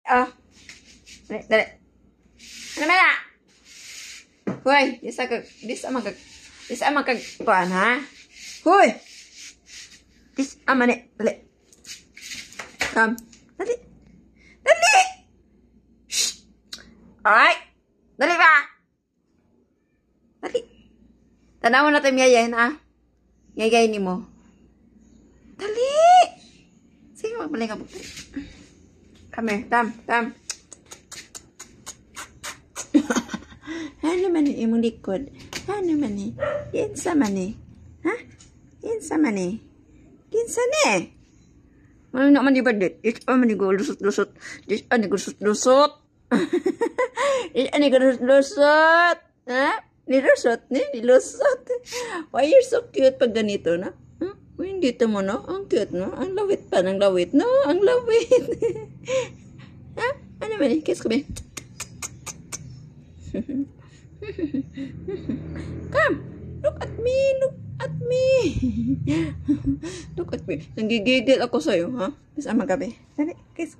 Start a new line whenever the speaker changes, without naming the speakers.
Oh. Dali, dali. Ano ba na? Hoy, di sa magkag, kuan, ha? Hoy! Dis, mani, dali. Come. Dali. Dali! Shh! Alright. Dali ba? Dali. Tanaw na tayo yayayin, ha? Yayayin ni mo. Dali! Sige, magpaling ka po. Come here, Tam. Ano man ni imong likod? Ano man ni? Kinsa man ni? Ha? Kinsa man ni? Kinsa ni? Ano naman di ba dit? Ano man ni lusot-lusot? Ano ni lusot-lusot? Ano ni lusot-lusot? Ha? Nilusot ni? Nilusot? Why you're so cute pag ganito, na? Huh? Hindi to mo, no? Ang cute, no? Ang lawit pa ng lawit, no? Ang lawit. Ha? Ano man ni? Kiss ko ba? Come, look at me, look at me. Nanggigigil ako sa'yo, ha? Sama gabi. Dali, kiss.